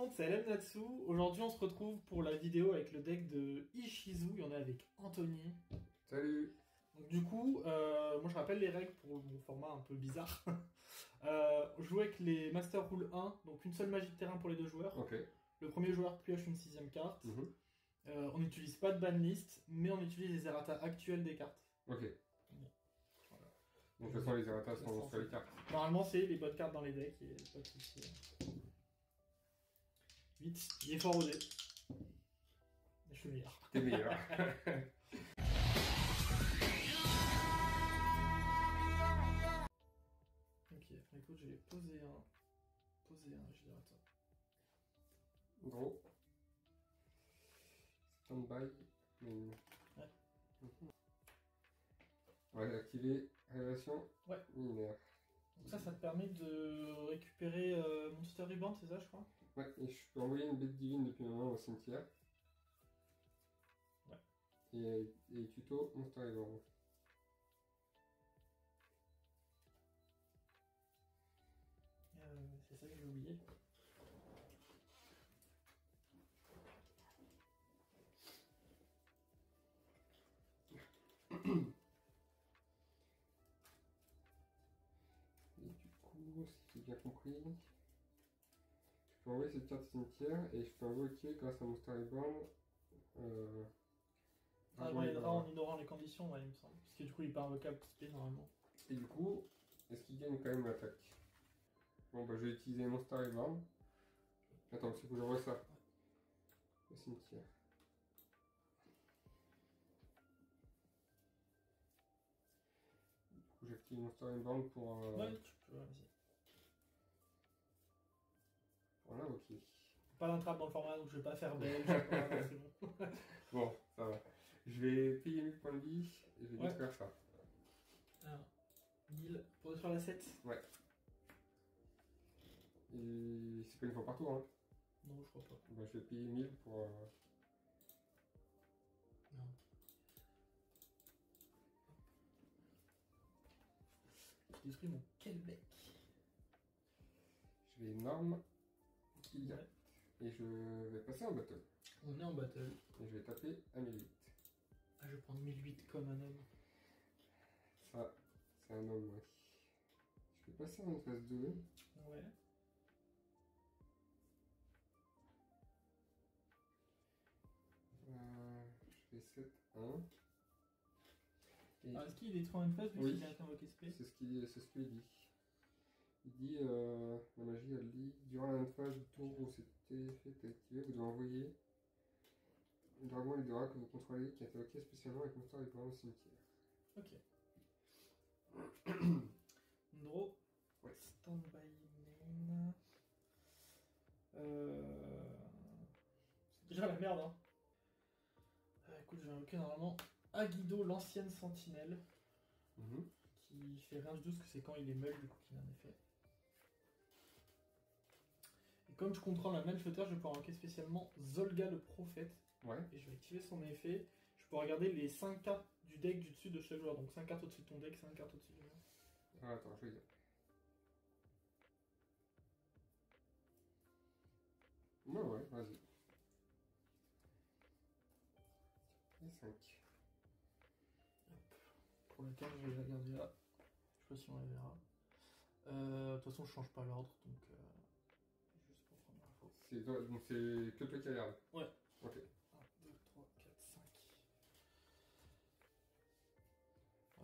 monde, c'est LM Natsu. Aujourd'hui, on se retrouve pour la vidéo avec le deck de Ishizu. Il y en a avec Anthony. Salut. Donc, du coup, moi je rappelle les règles pour mon format un peu bizarre. Jouer avec les Master Rule 1, donc une seule magie de terrain pour les deux joueurs. Ok. Le premier joueur pioche une 6ème carte. On n'utilise pas de banlist, mais on utilise les errata actuels des cartes. Ok. Bon. Voilà. Donc, de toute façon, les errata sont sur les cartes. Normalement, c'est les bonnes cartes dans les decks, et pas de soucis. 8, il est fort au dé. Je suis meilleur. T'es meilleur. Ok, écoute, je vais poser un générateur. Gros. Stand-by. Ouais. On va activer révélation mineure. Donc ça te permet de récupérer Monster Reborn, c'est ça, je crois? Ouais, et je peux envoyer une bête divine depuis ma main au cimetière. Ouais. Et tuto Monster Reborn. C'est ça que j'ai oublié. Et du coup, si j'ai bien compris, je peux envoyer cette carte cimetière et je peux invoquer grâce à Monster Reborn. Dragon aidera en ignorant les conditions, ouais, il me semble. Parce que du coup, il n'est pas invocable SP normalement. Et du coup, est-ce qu'il gagne quand même l'attaque? Bon, bah je vais utiliser Monster Reborn. Attends, c'est faut que j'envoie ça. Le cimetière. Du coup, j'active Monster Reborn pour. Ouais, tu peux, vas-y. Pour l'invoquer. Pas d'entrave dans le format, donc je vais pas faire belge, c'est bon. Bon, ça va. Je vais payer 1000 points de vie et je vais détruire ça. Alors, 1000 pour détruire la 7. Ouais. Et c'est pas une fois par tour, hein? Non, je crois pas. Bah, je vais payer 1000 pour. Non. Je détruis mon Québec. Je vais énorme. Ouais. Et je vais passer en battle. On est en battle. Et je vais taper à 1008. Ah, je vais prendre 1008 comme un homme. Ça, c'est un homme, ouais. Je vais passer en phase 2. Ouais. Je fais 7-1. Et... Ah, est-ce qu'il détruit en une phase vu qu'il a invoqué SP? C'est ce qu'il dit. Il dit, la magie, elle dit, durant la phase du tour où cet effet est activé, vous devez envoyer un dragon Eldora que vous contrôlez qui est invoqué spécialement avec Monster Reborn au cimetière. Ok. Draw. Ouais. Standby main. C'est déjà la merde, hein. Écoute, je vais invoquer normalement Aguido, l'ancienne sentinelle. Qui fait rien du tout, parce que c'est quand il est meul, du coup, qu'il a un effet. Et comme je contrôle la même shooter, je vais pouvoir invoquer spécialement Zolga le prophète. Ouais. Et je vais activer son effet. Je peux regarder les 5 cartes du deck du dessus de chaque joueur. Donc 5 cartes au-dessus de ton deck, 5 cartes au-dessus du mien. Ah, attends, je vais dire. Ouais, vas-y. Et 5. Hop. Pour la carte, je vais la garder là. Je sais pas si on la verra. De toute façon, je change pas l'ordre, donc juste pour prendre l'info. Donc c'est que toi qui regarde. Ouais. Ok. 1, 2, 3, 4, 5.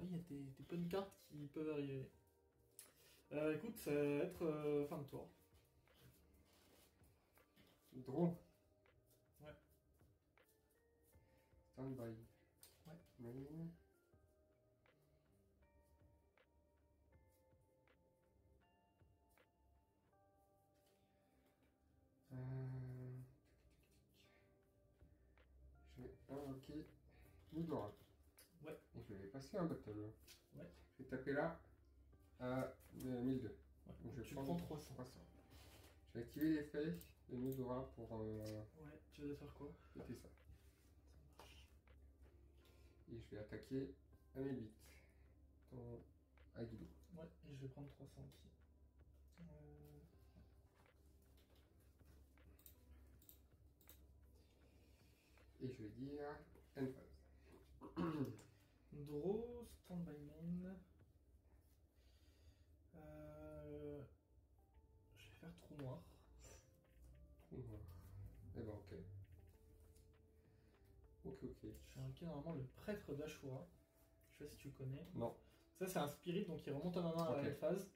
Il y a des bonnes cartes qui peuvent arriver. Écoute, ça va être fin de tour. Draw. Ouais. Standby. Ouais. Je vais invoquer Eldora. Ouais. Et je vais passer en battle. Ouais. Je vais taper là à 1002. Ouais. Donc je tu prends prends 300. Je vais activer l'effet de Eldora pour. Ouais, tu vas faire quoi? Péter ça. Ça marche. Et je vais attaquer à 1008. À Guido. Ouais, et je vais prendre 300 aussi. Et je vais dire end phase. Draw, stand-by main. Je vais faire trou noir. Trou noir. Eh ben ok. Ok. Je vais invoquer normalement le prêtre d'Ashura. Je sais pas si tu connais. Non. Ça c'est un spirit donc il remonte à ma main à la phase.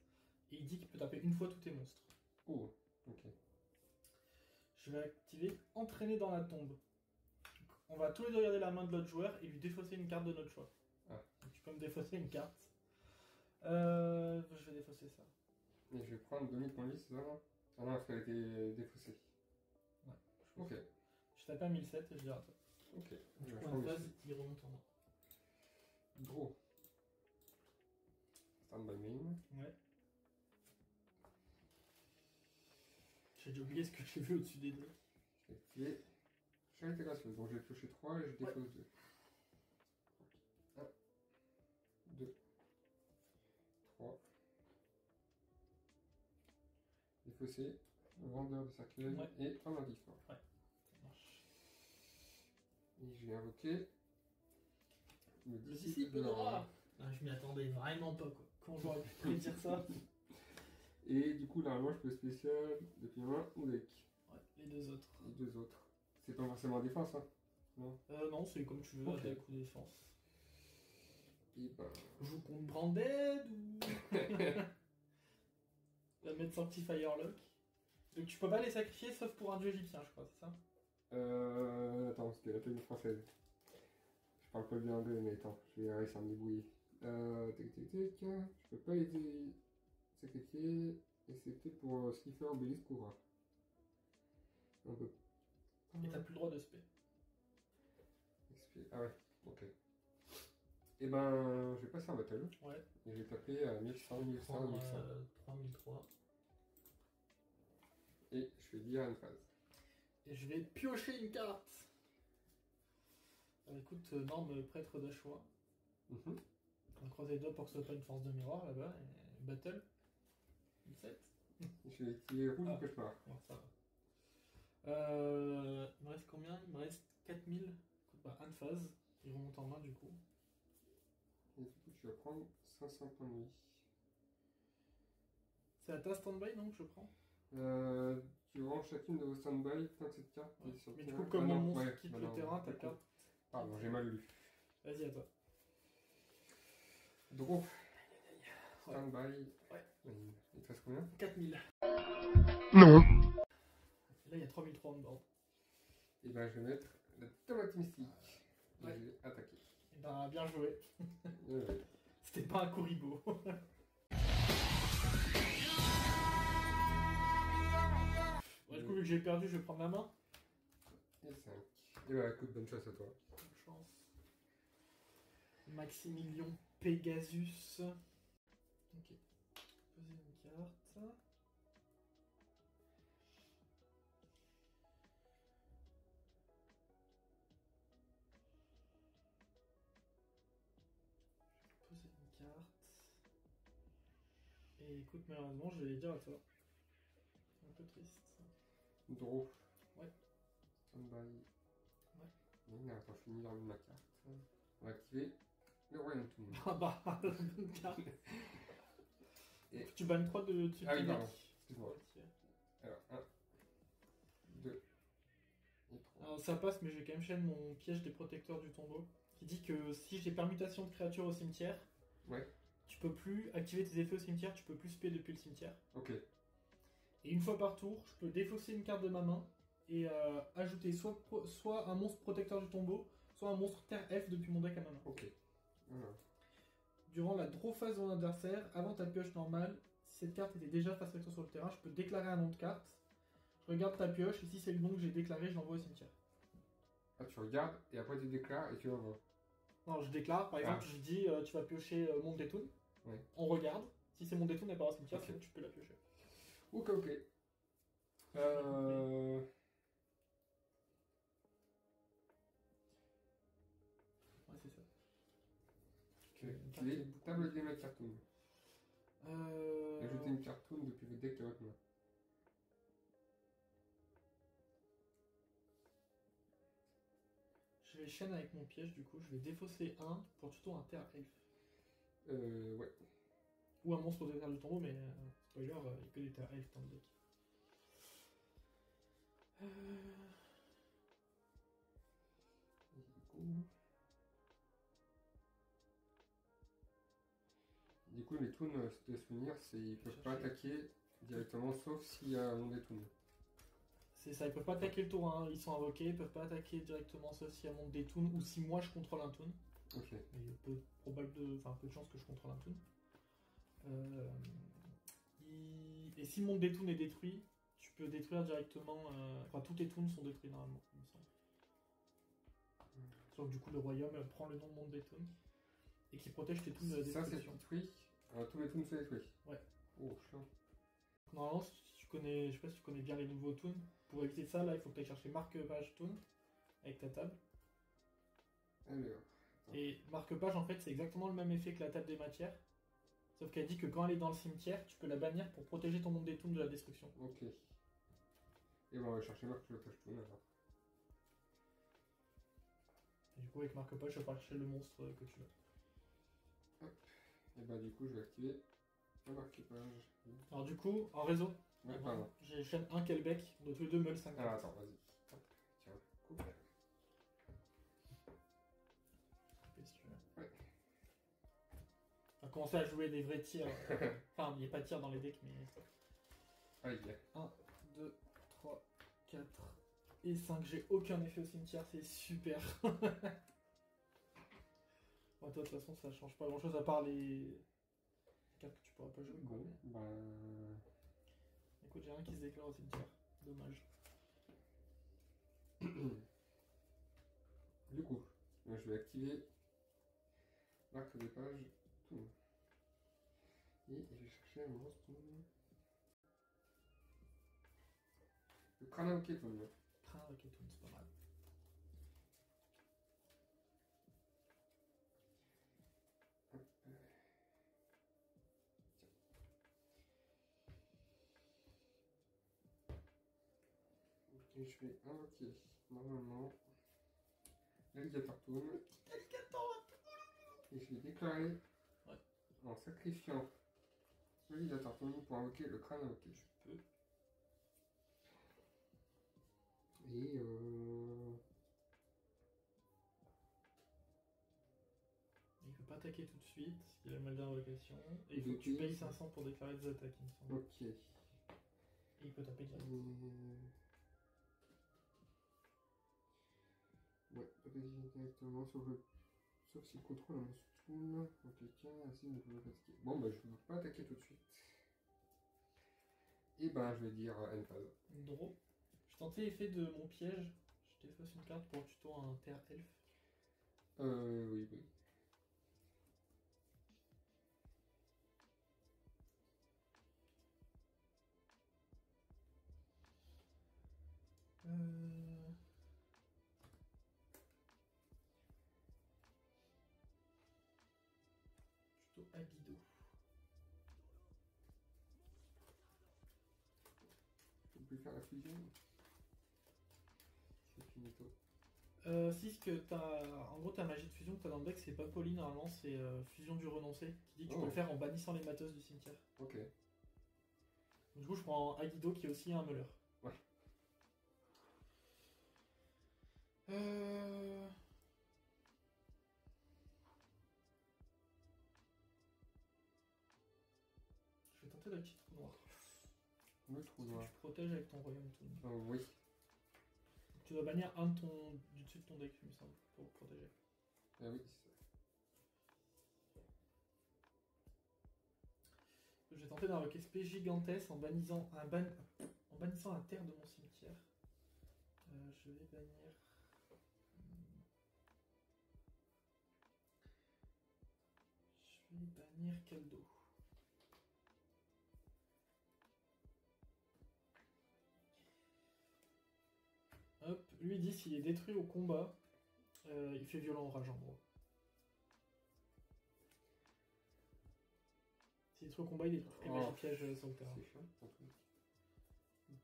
Et il dit qu'il peut taper une fois tous tes monstres. Oh, ok. Je vais activer entraîner dans la tombe. On va tous les deux regarder la main de l'autre joueur et lui défausser une carte de notre choix. Ah. Donc, tu peux me défausser une carte. Je vais défausser ça. Et je vais prendre demi-point de vie, c'est ça non? Ah non, parce qu'elle a été défaussée. Ouais. Ok. Je tape à 1007 et je dirai à toi. Ok. Du coup, en phase, il remonte en main. Draw. Stand by main. Ouais. J'ai déjà oublié ce que j'ai vu au-dessus des deux. Je vais activer Charité gracieuse. Donc je vais piocher 3 et je dépose 2. 1, 2, 3. Défausser, vendeur de cercueil et prendre un discours. Ouais, ça marche. Et je vais invoquer le disciple de Nora. Ah, je m'y attendais vraiment pas quoi. Comment j'aurais pu prédire ça? Et du coup, normalement, je peux spécial depuis main ou deck. Ouais, les deux autres. Les deux autres. C'est pas forcément en défense, hein? Non. Non, c'est comme tu veux, Okay. attaque ou défense. Et ben. Je joue contre Branded ou. La mettre Sanctifier Lock. Donc tu peux pas les sacrifier sauf pour un dieu égyptien, je crois, c'est ça? Attends, parce qu'elle a pas une française. Je parle pas bien anglais, mais attends, je vais réussir à me débrouiller. Je peux pas les sacrifier. Et c'était pour Sniffer, Obélisque, Koura. On peut pas. Et t'as plus le droit de spé. Ah ouais, ok. Et ben, je vais passer en battle. Ouais. Et je vais taper à 1100, 1100, 1100. 3003. Et je vais dire une phase. Et je vais piocher une carte. Écoute, norme prêtre d'Ashua. On va croiser les doigts pour que ce soit pas une force de miroir là-bas. Et battle. 17. Je vais tirer rouge ou cauchemar. Bon, ça va. Il me reste combien? Il me reste 4000. Écoute, bah, un phase. Il remonte en main du coup. Et du coup, tu vas prendre 500 points de vie. C'est à ta stand-by donc je prends? Tu ranges chacune de vos stand-by, fin de cette carte. Ouais. Sur Mais le du terrain. coup, comme mon monstre quitte le terrain, ta carte. Pardon, j'ai mal lu. Vas-y, à toi. Draw. Stand-by. Ouais. Il te reste combien? 4000. Non. Là, il y a 3003 en board. Et ben, je vais mettre la tomate mystique. Et Ouais. je vais attaquer. Et ben, bien joué. Ouais. C'était pas un Kuribo. Bon, du coup, vu que j'ai perdu, je vais prendre la main. Et 5. Et bah, écoute, bonne chance à toi. Bonne chance. Maximilien Pegasus. Ok. Poser une carte. Poser une carte. Et écoute, malheureusement, je vais les dire à toi. C'est un peu triste. Draw. Ouais. Stand-by. Ouais. Non, attends, je finis d'enlever ma carte. On va activer le Royaume Tomb. Ah bah, la bonne carte. Et... Tu bannes 3 de dessus. Ah oui, pardon. Excuse-moi. Alors, 1, 2 et 3. Alors, ça passe, mais j'ai quand même chaîne mon piège des protecteurs du tombeau. Qui dit que si j'ai permutation de créatures au cimetière, ouais. Tu peux plus activer tes effets au cimetière, tu peux plus spé depuis le cimetière. Ok. Et une fois par tour, je peux défausser une carte de ma main et ajouter soit un monstre protecteur du tombeau, soit un monstre terre F depuis mon deck à ma main. Ok. Voilà. Durant la draw phase de mon adversaire, avant ta pioche normale, si cette carte était déjà face à toi sur le terrain, je peux déclarer un nom de carte. Je regarde ta pioche et si c'est le nom que j'ai déclaré, je l'envoie au cimetière. Ah, tu regardes et après tu déclares et tu l'envoies. Non, je déclare, par exemple, je dis tu vas piocher Monde des Toons. Ouais. On regarde. Si c'est Monde des Toons, elle part au cimetière, sinon tu peux la piocher. Ok, ok. Ouais, c'est ça. Okay. Table des mains cartoon. Ajoutez une cartoon depuis votre deck à votre main. Je vais chaîne avec mon piège, du coup, je vais défausser un pour tuto un terre elfe. Ouais. Ou un monstre de terre du tombeau, mais spoiler, il n'y a que des terres elfes dans le deck. Du coup, les toons, de souvenir, ils peuvent pas attaquer directement, sauf s'il y a un monde des toons. C'est ça, ils peuvent pas attaquer le tour 1, ils sont invoqués, ils peuvent pas attaquer directement sauf s'il y a un monde des toons ou si moi je contrôle un toon. Ok. Mais il y a peu de chances que je contrôle un toon. Et si le monde des toons est détruit, tu peux détruire directement. Enfin, tous tes toons sont détruits normalement, il me semble. Sauf que du coup, le royaume prend le nom de monde des toons et qui protège tes toons de la destruction. Ça, c'est détruit. Tous les toons sont détruits. Ouais. Oh, chiant. Normalement, si tu connais, je sais pas si tu connais bien les nouveaux toons. Pour éviter ça, là, il faut que tu ailles chercher marque-page toon avec ta table. Alors. Et marque-page, en fait, c'est exactement le même effet que la table des matières. Sauf qu'elle dit que quand elle est dans le cimetière, tu peux la bannir pour protéger ton monde des toons de la destruction. Ok. Et bon, on va chercher marque-page toon alors. Et du coup, avec marque-page, tu vas chercher le monstre que tu veux. Hop. Et bah, du coup, je vais activer un marque-page. Alors, du coup, en réseau, Ouais, pardon. j'ai chaîne un Kelbeck, de tous les deux meule 5. Ah, attends, vas-y. Hop. Tiens, coupe. Si tu veux. Ouais. On va commencer à jouer des vrais tirs. Enfin, il n'y a pas de tir dans les decks, mais. Allez, 1, 2, 3, 4 et 5. J'ai aucun effet au cimetière, c'est super. Bon, toi, de toute façon, ça change pas grand chose à part les cartes que tu pourras pas jouer. Bon, bah. Écoute, j'ai rien qui se déclare au cimetière. Dommage. Du coup, je vais activer marque des pages toon. Et je vais chercher un monstre toon. Le Kranaoke toon. Kranaoke toon, c'est pas mal. Hop. Et je vais invoquer normalement l'alligator toon. Et je vais déclarer en sacrifiant l'alligator toon pour invoquer le Kranaoke. Je peux. Et Il peut pas attaquer tout de suite, il a mal d'invocation. Et il faut que tu payes 500 pour déclarer des attaques, il me semble. ok. Et il peut taper direct. Ouais, pas directement sauf s'il contrôle un monstre toon. Donc quelqu'un ainsi ne peut pas attaquer. Bon bah je ne vais pas attaquer tout de suite. Et ben je vais dire end phase. Draw. Je tentais l'effet de mon piège. Je défausse une carte pour tuto un terre elfe. Oui. Tuto Aguido. Je peux plus faire la fusion. C'est finito. Si, ce que t'as. En gros, ta magie de fusion que t'as dans le deck, c'est pas poli normalement, c'est fusion du renoncé, qui dit que tu peux le faire en bannissant les matos du cimetière. Ok. Du coup, je prends Aguido qui est aussi un meuleur. Ouais. Je vais tenter la petite trou noire. Le trou noir. Tu protèges avec ton royaume toon. Oui. Tu dois bannir un du dessus de ton deck, il me semble, pour le protéger. Ah oui, c'est ça. Je vais tenter d'invoquer spé gigantesque en bannissant un terre de mon cimetière. Je vais bannir. Je vais bannir Kaldo. Hop, lui dit s'il est détruit au combat, il fait violent au rage en gros. S'il est détruit au combat, il détruit toutes les magies pièges sur le terrain. C'est chiant.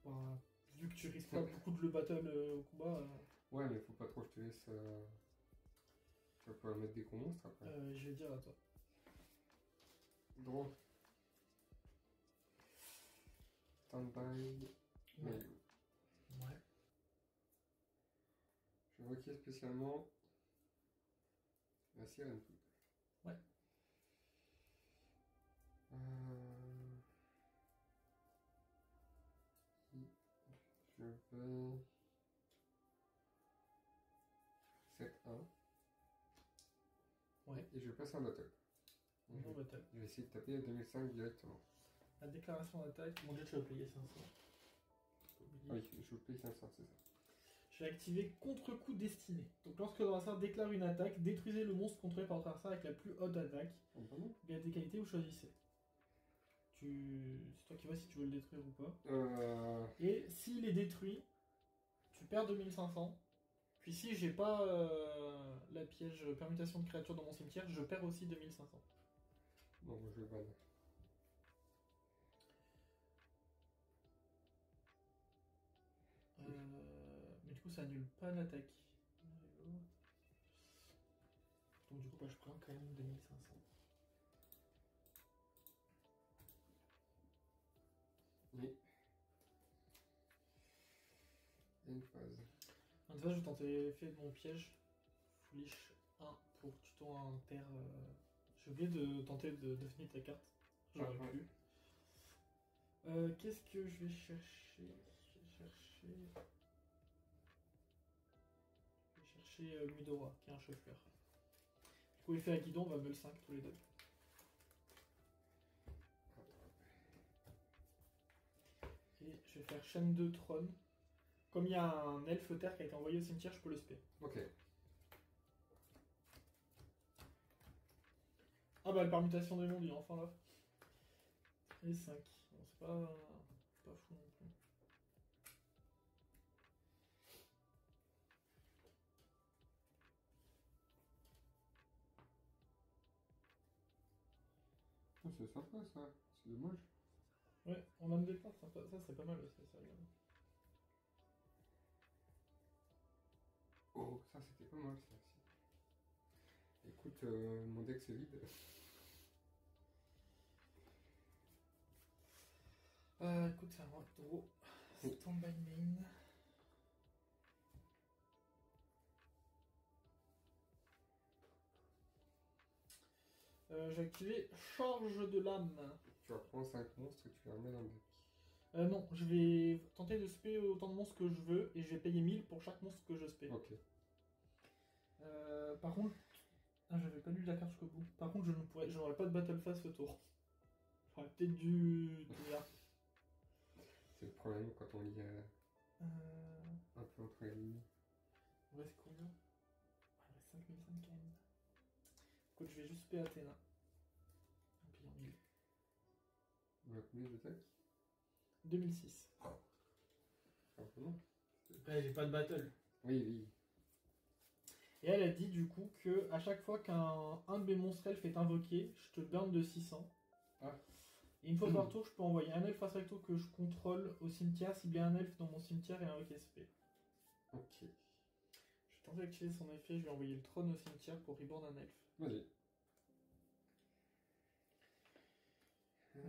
Bah, vu que tu risques pas beaucoup de le battle au combat. Ouais, mais faut pas trop que je te laisse. Tu vas pouvoir mettre des gros monstres après. Je vais dire à toi. Draw. Stand-by. Ouais. Ouais. Je vais invoquer spécialement la sirène. Ouais. Je vais 7-1. Ouais. Et je passe un battle. Bonjour battle. Je vais essayer de taper à 2005 directement. La déclaration d'attaque, mon dieu, tu vas payer 500. Oui, je vous paye 500, c'est ça. Je vais activer contre-coup destiné. Donc lorsque l'adversaire déclare une attaque, détruisez le monstre contrôlé par votre adversaire avec la plus haute attaque. Oh, pardon. Bien des qualités, vous choisissez. C'est toi qui vois si tu veux le détruire ou pas. Et s'il est détruit, tu perds 2500. Puis si j'ai pas la piège permutation de créatures dans mon cimetière, je perds aussi 2500. Bon, je vais ban. Mais du coup ça annule pas l'attaque. Donc du coup bah, je prends quand même 2500. Oui. Et une phase. En fait je vais tenter l'effet de mon piège. Foolish 1 pour tuton un terre. J'ai oublié de tenter de finir ta carte. J'aurais pu. Qu'est-ce que je vais chercher? Je vais chercher Mudora, qui est un chauffeur. Du coup, effet à guidon, on va meul 5 tous les deux. Et je vais faire chaîne de trône. Comme il y a un elfe terre qui a été envoyé au cimetière, je peux le spé. Ok. Ah bah, la permutation des mondes, il est enfin là. Et 5. Bon, c'est pas fou non plus. Oh, c'est sympa ça, c'est dommage. Ouais, on a de départ, ça c'est pas mal aussi, ça. Oh, ça c'était pas mal ça aussi. Écoute, mon deck c'est vide. Écoute, c'est un moi de draw. Stand by main. J'ai activé Charge de l'âme. Tu reprends 5 monstres et tu les remets dans le deck. Non, je vais tenter de spé autant de monstres que je veux et je vais payer 1000 pour chaque monstre que je spé. Ok. Par contre, j'avais pas lu la carte jusqu'au bout. Par contre, j'aurais pas de battle phase ce tour. J'aurais peut-être dû tenir. C'est le problème quand on lit un peu entre les lignes. Il me reste combien? Il me reste 5005 quand même. Écoute, je vais juste spé Athéna. En payant 1000. Vous avez combien d'attaque? 2006. Un peu non. Après, j'ai pas de battle. Oui, oui. Et elle a dit du coup que à chaque fois qu'un de mes monstres elfes est invoqué, je te burn de 600. Ah. Et une fois par tour, je peux envoyer un elfe face recto que je contrôle au cimetière si bien un elfe dans mon cimetière est invoqué SP. Ok. Je vais tenter d'activer son effet, je vais envoyer le trône au cimetière pour reborn un elfe. Vas-y. Je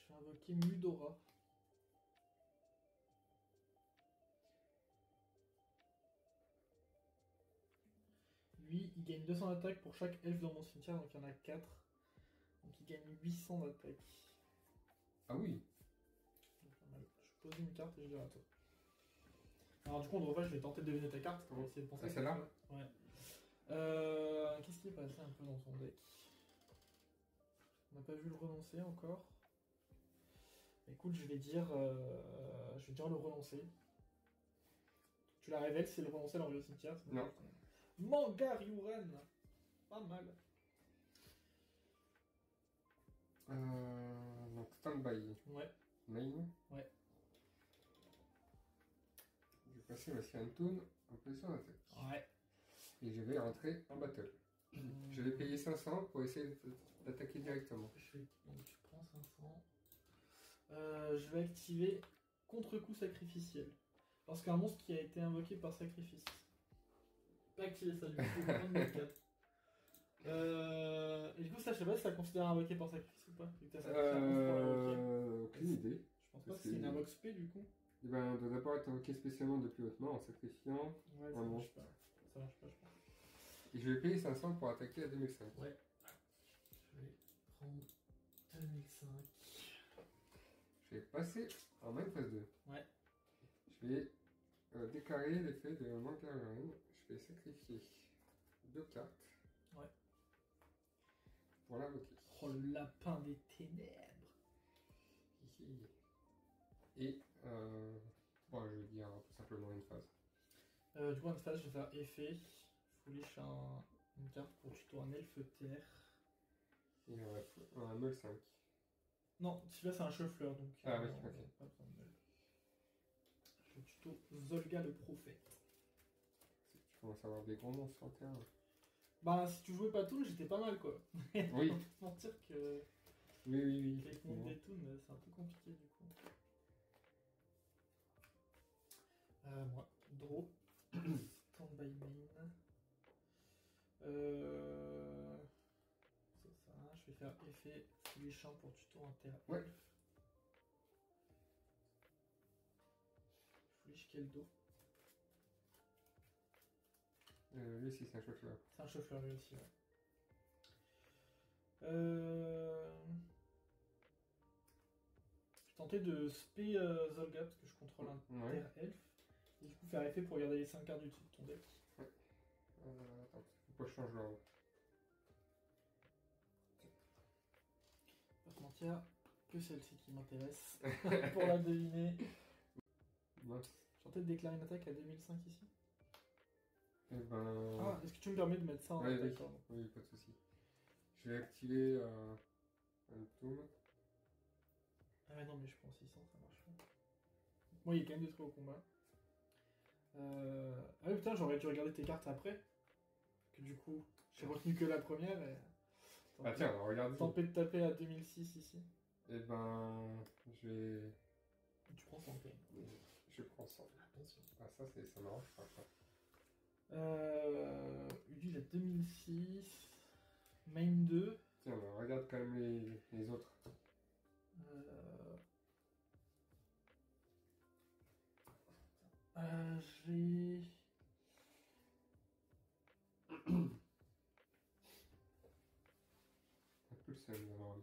vais invoquer Mudora. Lui, il gagne 200 d'attaque pour chaque elfe dans mon cimetière, donc il y en a 4. Donc il gagne 800 d'attaque. Ah oui. Pas mal. Je pose une carte et je dirai à toi. Alors du coup, on je vais tenter de deviner ta carte. On va essayer de penser à celle-là. Ouais. Qu'est-ce qui est passé un peu dans son deck? On n'a pas vu le renoncer encore. Écoute, je vais dire le renoncer. Tu la révèles, c'est le renoncer, l'envoyer au cimetière. Non. Mangariuren. Pas mal. Donc stand-by. Ouais. Main. Ouais. Je vais passer ma Siren Toon en position d'attaque. Ouais. Et je vais rentrer en battle. Je vais payer 500 pour essayer d'attaquer directement. Donc tu prends 500. Je vais activer contre-coup sacrificiel. Lorsqu'un monstre qui a été invoqué par sacrifice. Pas activer ça du coup, je vais prendre mes 4. Et du coup, ça, je sais pas si ça considère invoqué par sacrifice ou pas. Vu que t'as sacrifié un monstre pour l'invoquer. Aucune idée. Je pense pas que c'est une invoque spé du coup. Eh ben, doit d'abord être invoqué spécialement depuis votre main en sacrifiant. Ouais, ça marche pas. Ça marche pas, je pense. Et je vais payer 500 pour attaquer à 2005. Ouais. Je vais prendre 2005. Je vais passer en main phase 2. Ouais. Je vais déclarer l'effet de Mangarin. Je vais sacrifier 2 cartes. Ouais. Pour l'invoquer. Oh, le lapin des ténèbres. Et bon, je vais dire tout simplement une phase. Du coup, en phase, je vais faire effet. Foolish une carte pour tuto un elfe terre. Et un meul 5. Non, celui-là c'est un chef-fleur donc. Ah oui, non, ok. Pas besoin de meul. Je tuto Zolga le prophète. Tu commences à avoir des gros monstres en terre. Bah, si tu jouais pas Toon, j'étais pas mal quoi. Oui. On peut se mentir que. Oui. Avec mon des Toon, c'est un peu compliqué du coup. Moi, Draw. Stand by main. C'est ça, je vais faire effet Foolish pour tuto un terre Ouais. elfe. Foolish Keldo. Lui aussi, c'est un chef-fleur. C'est un chauffeur lui aussi, ouais. Je tentais de spé Zolga parce que je contrôle un terre elfe. Et du coup faire effet pour garder les 5 cartes du dessus de ton deck. Ouais. Attends, faut pas que je change l'ordre. Pas se mentir, que celle-ci qui m'intéresse pour la deviner. Mince. Je tentais de déclarer une attaque à 2005 ici. Eh ben. Ah, est-ce que tu me permets de mettre ça en attaque? Oui, pas de soucis. Je vais activer un tool. Ah ouais, non, mais je prends 600, ça marche pas. Moi, il y a quand même des trucs au combat. Ah oui, putain, j'aurais dû regarder tes cartes après. Parce que du coup, j'ai retenu que la première. Et... Ah tiens, regarde. Tenter de taper à 2006 ici. Eh ben, je vais... Tu prends 100 quand même. Je prends 100. Attention. Ah ça m'arrange pas quoi. Lui, il a 2006. Main 2. Tiens, bah, regarde quand même les autres. J'ai... Un peu le seul alors.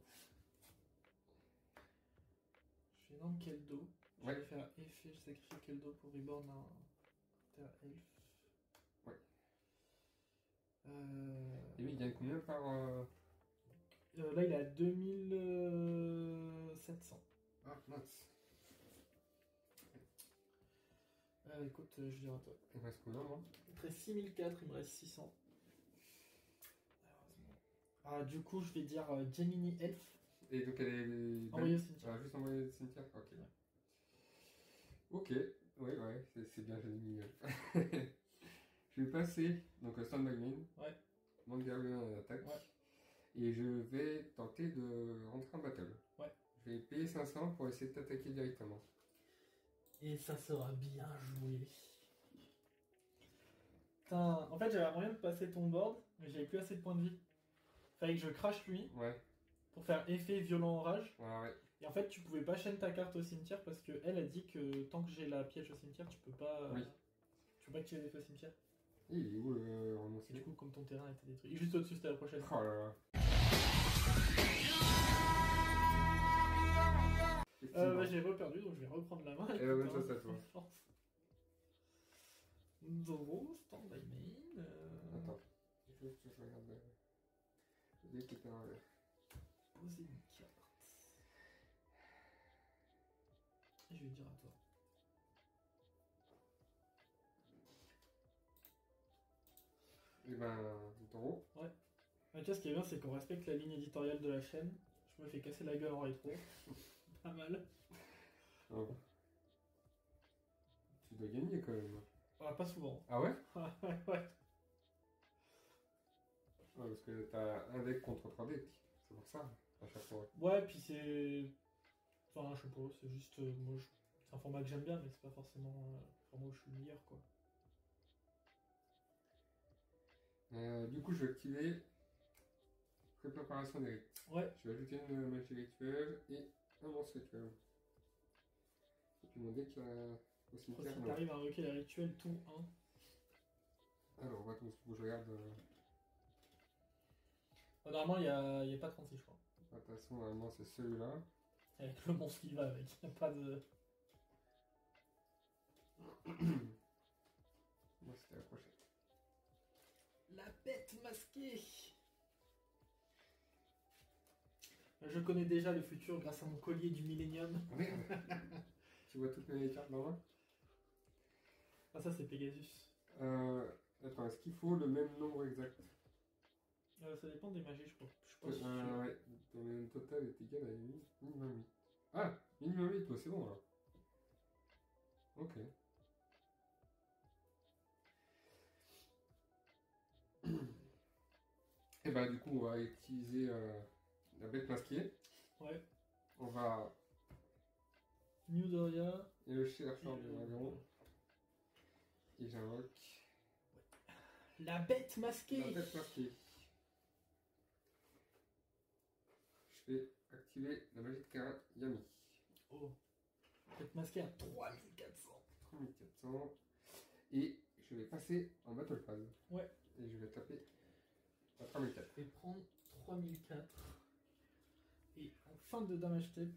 Je vais dans Keldo. Je Ouais. vais faire effet, je sacrifie Keldo pour reborn un terre elf. Ouais. Et lui, il gagne combien par... Là, il est à 2700. Ah, mince. Écoute, je dirais à toi. Il me reste combien, moi? Il me reste 6004, il me reste 600. Ah, du coup, je vais dire Gemini Elf. Et donc, elle est... Envoyée au cimetière. Ah, juste envoyée au cimetière? Ok. Ouais. Ok. Ouais, c'est bien, j'ai mis... Je vais passer, donc, Stand by Main. Ouais. Mangaria en attaque. Ouais. Et je vais tenter de rentrer en battle. Ouais. Je vais payer 500 pour essayer de t'attaquer directement. Et ça sera bien joué. Putain, en fait, j'avais moyen de passer ton board, mais j'avais plus assez de points de vie. Fallait que je crache lui Ouais. pour faire effet violent enrage. Ouais. Et en fait, tu pouvais pas chaîner ta carte au cimetière parce que elle a dit que tant que j'ai la piège au cimetière, tu peux pas. Oui. Tu peux pas tirer l'effet au cimetière. Et il est où le Et renoncé? du coup, comme ton terrain était détruit. Et juste au-dessus, c'était la prochaine. Oh là là. Bah, j'ai reperdu, donc je vais reprendre la main. Et la bonne chance à toi. Force. Draw, stand by main. Attends. Juste que je regarde le deck qui était en l'air. Poser une carte. Et je vais dire à toi. Et ben, draw. Ouais. Tu vois, ce qui est bien, c'est qu'on respecte la ligne éditoriale de la chaîne. Je me fais casser la gueule en rétro. Pas mal. Oh. Tu dois gagner quand même. Ah, pas souvent. Ah ouais? Ouais. Ouais, parce que t'as un deck contre 3 decks. C'est pour ça, à chaque fois. Ouais, puis c'est Enfin, je sais pas, c'est juste. C'est un format que j'aime bien, mais c'est pas forcément le format où je suis le meilleur, quoi. Du coup, je vais activer préparation des rites. Ouais. Je vais ajouter une magie rituelle et un monstre rituel. Et puis mon deck au cimetière. Si t'arrives à invoquer les rituels tour 1. Alors, attends, faut que je regarde. Normalement, il n'y a pas 36, je crois. De toute façon, normalement, c'est celui-là. Avec le monstre qui va avec, il n'y a pas de. Moi, c'était la prochaine. La bête masquée. Je connais déjà le futur grâce à mon collier du Millennium. Merde. Tu vois toutes mes cartes dans la main? Ah, ça, c'est Pegasus. Attends, est-ce qu'il faut le même nombre exact? Ça dépend des magies, je crois. Je suis pas sûr. Ouais, le total est égal à 8, minimum 8. Ah, minimum 8, bah, c'est bon alors. Ok. Et bah du coup on va utiliser la bête masquée. Ouais. On va New Doria. et le chercheur de dragon. Et j'invoque la bête masquée. la bête masquée. Je vais activer la magie de Karin Yami. Oh. Bête masquée à 3400. 3400. Et je vais passer en battle phase. Ouais. Et je vais taper à 3004. Je vais prendre 3004. Et en fin de damage step,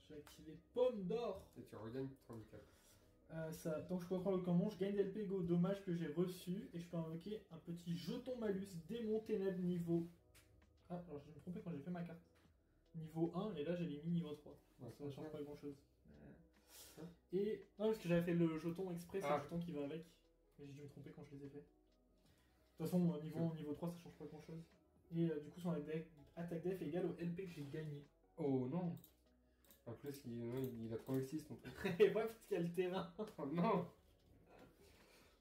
je vais activer Pomme d'or. Et tu regagnes 3004. Tant que je contrôle le command, je gagne des LP go dommage que j'ai reçu. Et je peux invoquer un petit jeton malus démon ténèbres niveau. Ah, alors je me trompais quand j'ai fait ma carte. Niveau 1, et là j'ai mis niveau 3. Ouais, ça ne change pas grand chose. Hein Et. Non, parce que j'avais fait le jeton exprès, c'est Ah. le jeton qui va avec. Mais j'ai dû me tromper quand je les ai fait. De toute façon, niveau 3, ça change pas grand chose. Et du coup, son attaque def est égale au LP que j'ai gagné. Oh non. En plus, il a 36 ton truc. Et ouais, parce qu'il y a le terrain. Oh non.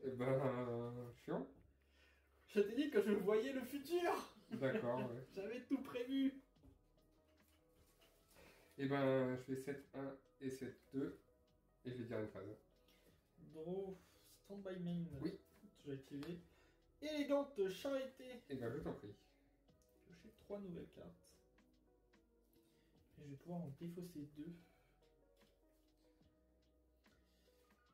Eh ben, chiant. Je t'ai dit que je voyais le futur. D'accord, ouais. J'avais tout prévu. Eh ben, je fais 7-1 et 7-2. Et je vais dire une phrase. Draw, stand-by main. Oui. Je vais activer. Élégante charité. Eh ben, je t'en prie. Piocher 3 nouvelles cartes. Et je vais pouvoir en défausser 2.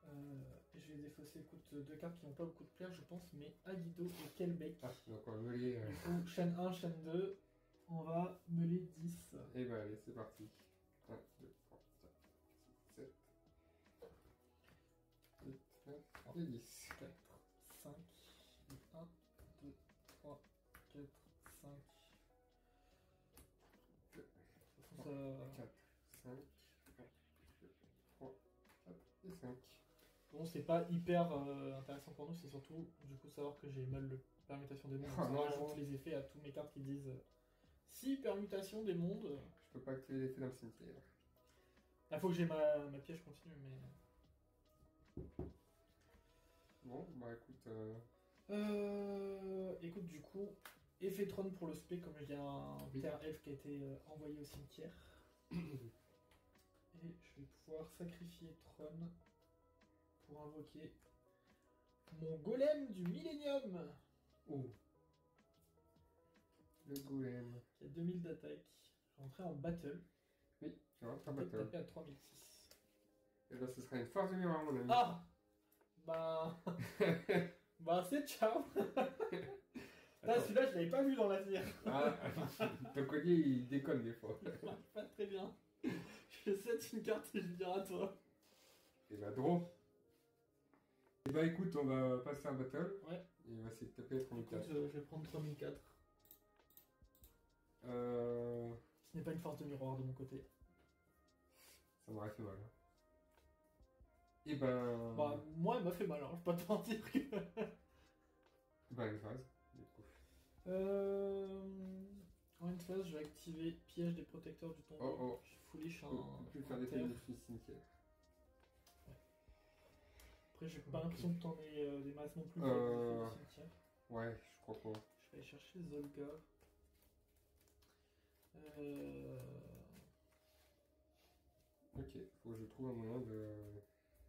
Et je vais défausser, écoute, 2 cartes qui n'ont pas beaucoup de plaire, je pense, mais Agido et Kelbeck. Ah, donc on va meuler. Du coup, chaîne 1, chaîne 2, on va meuler 10. Eh ben, allez, c'est parti. 1, 2, 3, 4, 5, 6, 7, 8, 9 et 10. 4, 5, 1, 2, 3, 4, 5. 4, 5, 1, 2, 3, 4 et 5. Bon, c'est pas hyper intéressant pour nous, c'est surtout du coup savoir que j'ai mal le permutation des mondes. Oh, Ça non. rajoute les effets à tous mes cartes qui disent si permutation des mondes. Je peux pas activer l'effet dans le cimetière. Il faut que j'ai ma piège continue, mais. Bon, bah écoute. Écoute, du coup, effet trône pour le spé, comme il y a un terre elfe qui a été envoyé au cimetière. Et je vais pouvoir sacrifier trône pour invoquer mon golem du Millennium. Oh. Le golem. Qui a 2000 d'attaque. Je vais rentrer en battle. Oui, tu vas rentrer en Je vais battle. taper à 3006. Et là, ce sera une force de miroir, mon ami. Ah bah. Bah, c'est ciao. Là, celui-là, je l'avais pas vu dans l'avenir. Ah, ton collier, il déconne des fois. Il marche pas très bien. Je set une carte et je dirai à toi. Et bah, draw. Et bah, écoute, on va passer un battle. Ouais. Et on va essayer de taper à Écoute, 3004. je vais prendre 3004. Ce n'est pas une force de miroir de mon côté. Ça m'aurait fait mal. Hein. Et ben. Bah, moi, elle m'a fait mal, hein. Je vais pas te mentir que. Bah, une phase, du coup. En une phase, je vais activer piège des protecteurs du tombeau. Oh, oh. Je suis foolish On peut plus faire en des terre. thèmes du cimetière. Après, j'ai pas l'impression que t'en aies des masses non plus. Euh. Du cimetière. Ouais, je crois pas. Je vais aller chercher Zolga. Ok, faut que je trouve un moyen de...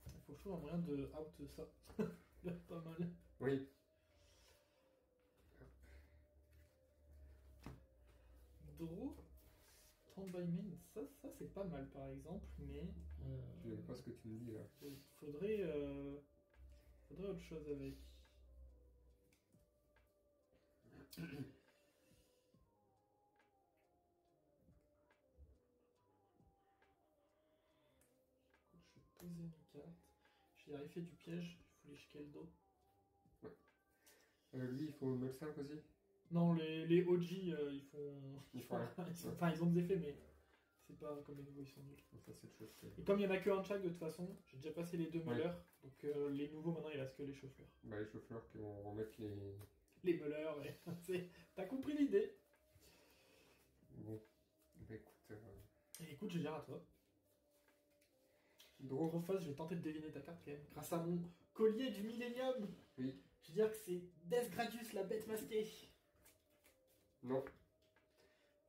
Il faut que je trouve un moyen de out ça. Pas mal. Oui. Draw, stand-by main, ça c'est pas mal par exemple, mais... Je sais pas ce que tu me dis là. Faudrait autre chose avec. Je vais poser une carte. Je vais fait du piège, il faut lécher le dos. Ouais. Lui, il faut mettre 5 aussi. Non, les OG, ils font. Ils font rien. Enfin, ils ont des effets, mais c'est pas comme les nouveaux, ils sont nuls. Ça, c'est le chose. Et comme il y en a que un de chaque de toute façon, j'ai déjà passé les deux meuleurs, donc les nouveaux maintenant il reste que les chauffeurs. Bah, les chauffeurs qui vont remettre les. Les meuleurs, et t'as compris l'idée. Bon. Bah, écoute. Et écoute, je vais dire à toi. Draw. Face, je vais tenter de deviner ta carte quand même. Grâce à mon collier du Millennium. Oui. Je vais dire que c'est Death Gradius, la bête masquée. Non.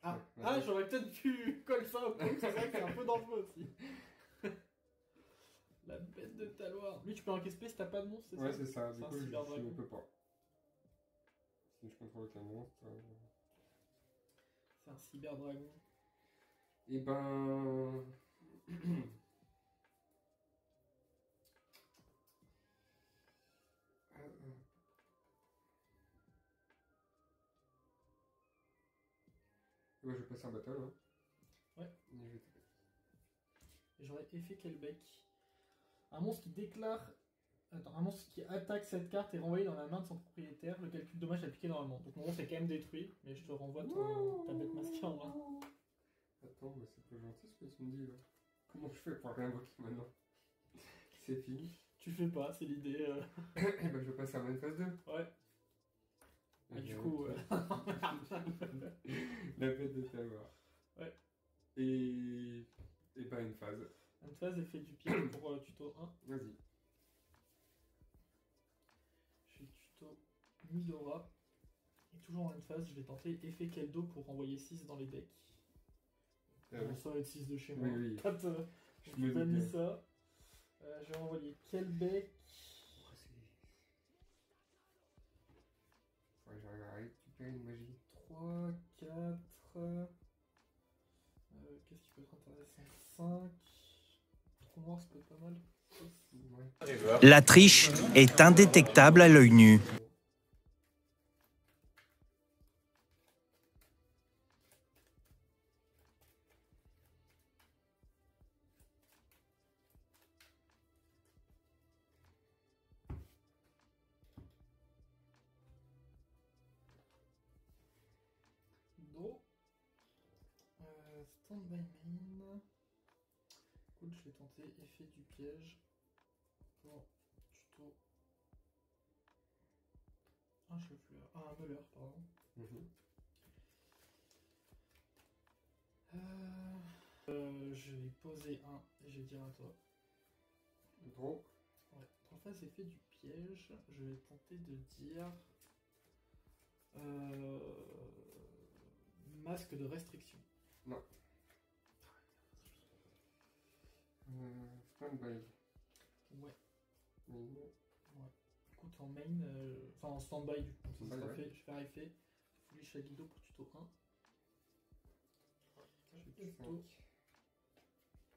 Ah, Ouais, ah j'aurais peut-être pu coller ça au coup, c'est vrai que c'est un peu dangereux aussi. La bête de Taloir. Lui, tu peux encaisser si t'as pas de monstre, c'est ça? Ouais, c'est ça. Du coup, je cyberdragon. ne peux pas. Si je contrôle aucun monstre. C'est un cyberdragon. Et ben. Ouais, je vais passer un battle. Hein. Ouais. Et je vais taper. Et j'aurais effet Kelbeck. Un monstre qui déclare. Attends, un monstre qui attaque cette carte est renvoyé dans la main de son propriétaire. Le calcul de dommage est appliqué normalement. Donc mon monstre est quand même détruit, mais je te renvoie ta bête masquée en main. Attends, mais c'est pas gentil ce que tu me dis là. Comment je fais pour réinvoquer maintenant? C'est fini. Tu fais pas, c'est l'idée. Et ben je passe à main phase 2. Ouais. Et du coup. La bête de Taloir. Ouais. Et ben une phase. Une phase effet du pied pour tuto 1. Vas-y. Je fais tuto Midora. Et toujours en une phase, je vais tenter effet Keldo pour renvoyer 6 dans les decks. Bon, ça va être 6 de chez moi. Oui. 4, je me pas dis mis bien. ça. Je vais envoyer Kelbeck. Ouais, j'arrive à récupérer une magie. 3, 4. Qu'est-ce qui peut être intéressant? 5. Trou noir, ça peut être pas mal. 6. Ouais. La triche est indétectable à l'œil nu. Do. Stand by main. Écoute, je vais tenter effet du piège pour tuto. Un chauffeur. Ah, un meuleur, pardon. Je vais poser un et je vais dire à toi. Draw. Ouais. En face, effet du piège, je vais tenter de dire. Masque de restriction. Non. Stand-by. Ouais. Main. Ouais. Écoute, en main, enfin en stand-by du coup, ça sera Ouais. fait. Je vais faire effet. Foolish Aguido pour tuto 1. Je vais tuto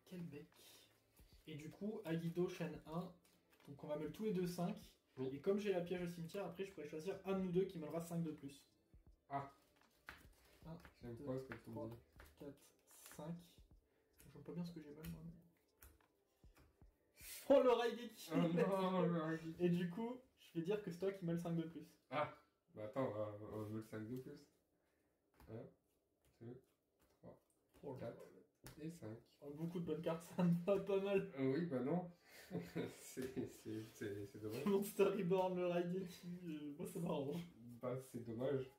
Kelbeck. Et du coup, Aguido chaîne 1. Donc on va mettre tous les deux 5. Oui. Et comme j'ai la piège au cimetière, après je pourrais choisir un de nous deux qui me donnera 5 de plus. Ah. 1, J'aime 2, pas ce que tu me 3, dis. 4, 5. Je vois pas bien ce que j'ai mal moi. Oh le Raigeki. Oh non, le Raigeki. Et du coup, je vais dire que c'est toi qui mets le 5 de plus. Ah. Bah attends, on veut le 5 de plus. 1, 2, 3, Oh, 4 et 5. beaucoup de bonnes cartes, ça me va pas mal. Oui, bah non. c'est dommage. Monster Reborn, le Raigeki, moi ça m'arrange. Bah c'est dommage.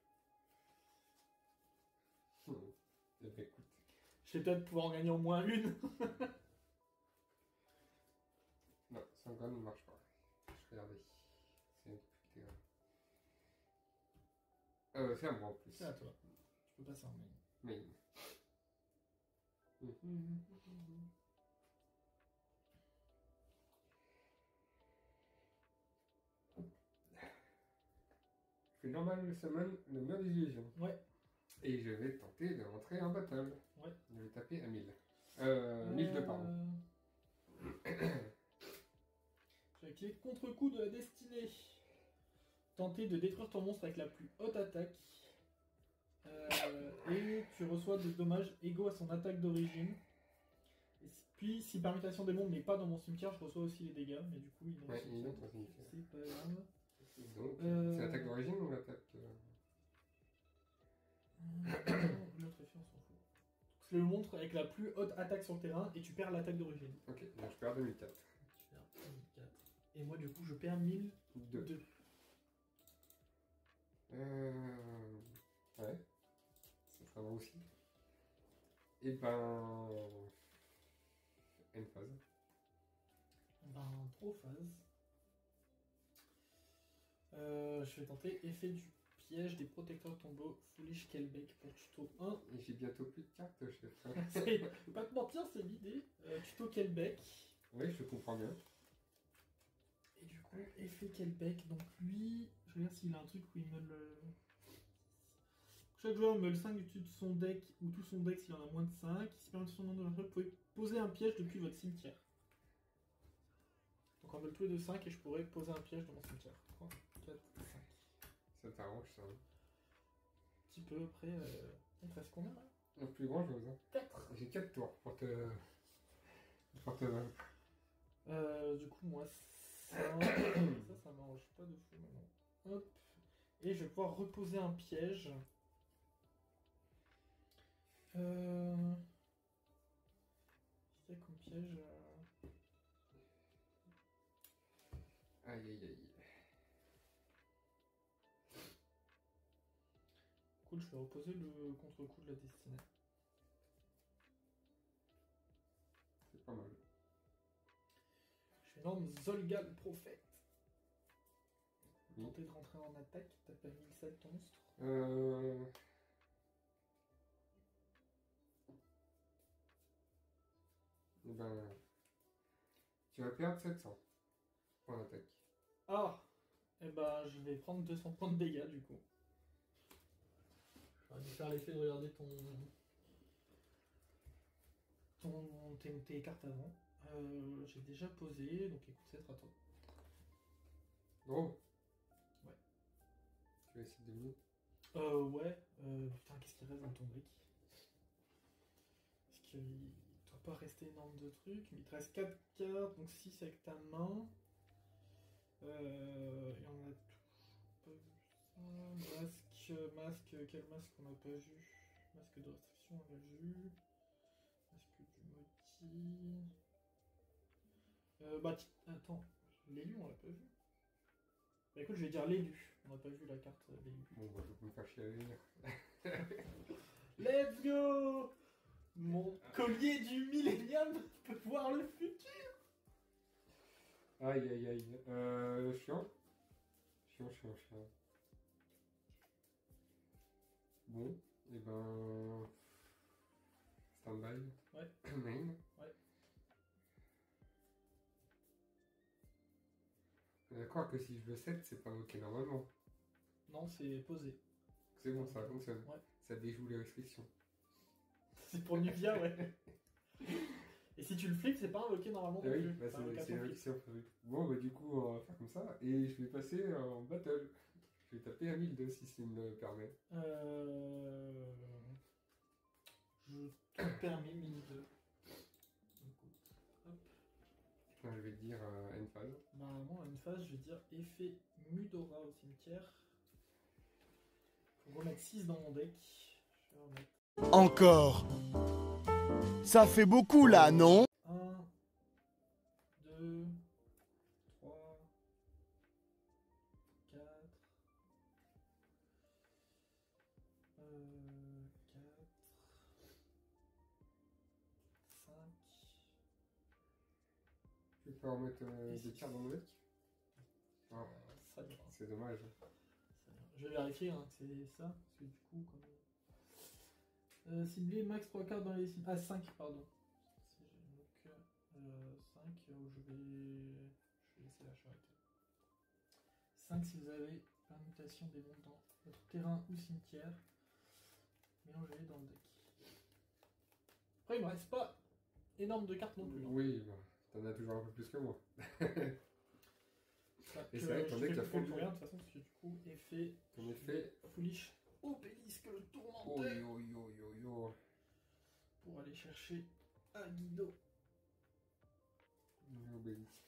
Eh ben écoute. Je vais peut-être pouvoir en gagner au moins une. Non, Sangon ne marche pas. Je regardais. C'est une difficulté. C'est à moi en plus. C'est à toi. Tu peux passer en main. Mais. fais normal summon le mur des illusions. Ouais. Et je vais tenter de rentrer en battle. Ouais. Je vais taper à 1000. 1002, pardon. Je vais activer contre-coup de la destinée. Tenter de détruire ton monstre avec la plus haute attaque. Et tu reçois des dommages égaux à son attaque d'origine. Puis, si permutation des mondes n'est pas dans mon cimetière, je reçois aussi les dégâts. Mais du coup, il est dans mon cimetière. C'est pas grave. Donc, c'est l'attaque d'origine ou l'attaque... L'autre effet, on s'en fout. C'est le monstre avec la plus haute attaque sur le terrain et tu perds l'attaque d'origine. Ok, donc je perds 2004. Tu perds 2004. Et moi, du coup, je perds 1002. Ouais. Ça sera bon aussi. Et ben... End phase. Ben, trop phase. Je vais tenter effet du piège des protecteurs tombeaux Foolish Kelbeck pour tuto 1. Et j'ai bientôt plus de cartes, chef. C'est pas te mentir, c'est l'idée. Tuto Kelbeck. Oui, je comprends bien. Et du coup, effet Kelbeck. Donc lui, je regarde s'il a un truc où il me le... Chaque joueur me le 5 du dessus de son deck ou tout son deck s'il en a moins de 5. Si permet son nom de vous pouvez poser un piège depuis votre cimetière. Donc on me le tout est de 5 et je pourrais poser un piège dans mon cimetière. 3, 4, 5. Ça t'arrange ça. Un petit peu après. On te reste combien là? Le plus grand chose. Hein. 4. J'ai 4 tours pour te. Pour te vaincre. Du coup, moi, ça m'arrange pas de fou maintenant. Hop. Et je vais pouvoir reposer un piège. Qu'est-ce qu'il y a comme piège Aïe aïe aïe. Cool, je vais reposer le contre-coup de la destinée. C'est pas mal. Je fais énorme Zolga le prophète. Oui. Tenter de rentrer en attaque, t'as pas 1007 ton monstre. Ben. Tu vas perdre 700 points d'attaque. Ah. Et ben je vais prendre 200 points de dégâts du coup. J'aurais dû faire l'effet de regarder tes cartes avant. J'ai déjà posé, donc écoute, ça sera toi. Oh. Ouais. Tu vas essayer de deviner. Ouais. Putain, qu'est-ce qui reste dans ton deck? Parce qu'il ne doit pas rester énorme de trucs, mais il te reste 4 cartes, donc 6 avec ta main. Et on a pas vu ça. Masque, quel masque on n'a pas vu? Masque de restriction, on l'a vu. Masque du Moti. Attends, l'élu, on l'a pas vu. Bah écoute, je vais dire l'élu. On n'a pas vu la carte l'élu. Bon, bah, je vais me faire chier à lire. Let's go! Mon collier du millénium peut voir le futur! Aïe aïe aïe. Chiant. Chiant. Bon, et ben. Stand-by. Ouais. Main. Ouais. D'accord que si je le 7, c'est pas ok normalement. Non, c'est posé. C'est bon, ça fonctionne. Ouais. Ça déjoue les restrictions. C'est pour Nuvia, ouais. Et si tu le flippes, c'est pas invoqué normalement. Ah oui, plus. bah C'est invocation c'est flip. l'invocation flip. Bon, bah du coup, on va faire comme ça. Et je vais passer en battle. Je vais taper à 1002 si ça me le permet. Je te permets 1002. Écoute, hop. Je vais te dire end phase. Bah, moi, à une phase, je vais dire effet Mudora au cimetière. Faut remettre 6 dans mon deck. Je vais remettre Encore. Ça fait beaucoup là, non? 1, 2, 3, 4, 4, 5. Tu peux remettre des cartes dans mon deck? Ah, Ça ira. c'est dommage. Je vais vérifier que c'est ça, parce que du coup, comme... cibler max 3 cartes dans les cibles. Ah, 5, pardon. Donc, 5, je vais laisser la charité. 5 si vous avez Permutation des montants. Votre terrain ou cimetière. Mélangez-les dans le deck. Après, il me reste pas énorme de cartes non plus. Hein. Oui, bah, t'en as toujours un peu plus que moi. Et c'est vrai que ton deck a fait le rien de toute façon, parce que du coup, effet. Ton effet. Foolish Obélisque le tourmenté. Oh yo yo yo yo. Pour aller chercher Aguido. Obélisque.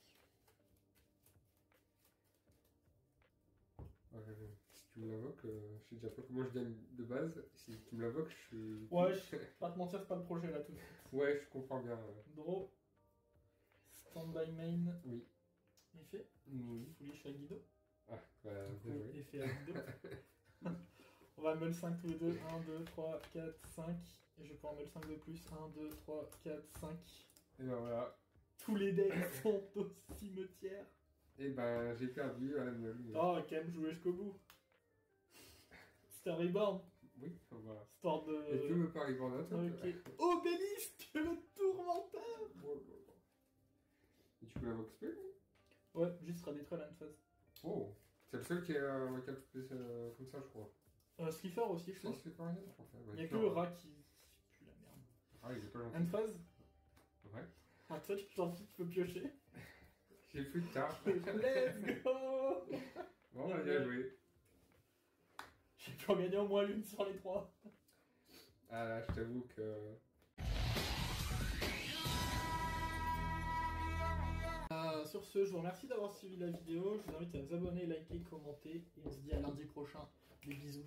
Si tu me l'invoques, je sais déjà pas comment je gagne de base. Si tu me l'invoques, je suis. Ouais, je vais pas te mentir, c'est pas le projet là tout de suite. Ouais, je comprends bien. Draw. Stand-by main. Oui. Effet. Oui. Foolish Aguido. Ah, bah, bien joué. Effet Aguido. On va meule 5 tous les deux. 1, 2, 3, 4, 5. Et je prends meule 5 de plus. 1, 2, 3, 4, 5. Et ben voilà. Tous les decks sont au cimetière. Et ben j'ai perdu à la meule. Oh, quand même jouer jusqu'au bout. C'était un reborn. Oui, on va. Histoire de. Et tu veux pas reborn toi. Ok. Obélisque le tourmenteur. Oh, oh, oh. Et tu peux l'invoquer spell? Ouais, juste sera détruit à la phase. Oh, c'est le seul qui a comme ça, je crois. Slifer aussi, je crois. Si, c'est pas rien, je crois. Il n'y a que le rat qui pue la merde. Ah, il est pas gentil. End phase. Ouais. Ah, toi, tu peux piocher. J'ai plus de tard. Let's go. Bon, bah, bien joué. J'ai pu en gagner au moins l'une sur les 3. Ah là, je t'avoue que... Sur ce, je vous remercie d'avoir suivi la vidéo. Je vous invite à vous abonner, liker, commenter. Et on se dit à lundi prochain. Des bisous.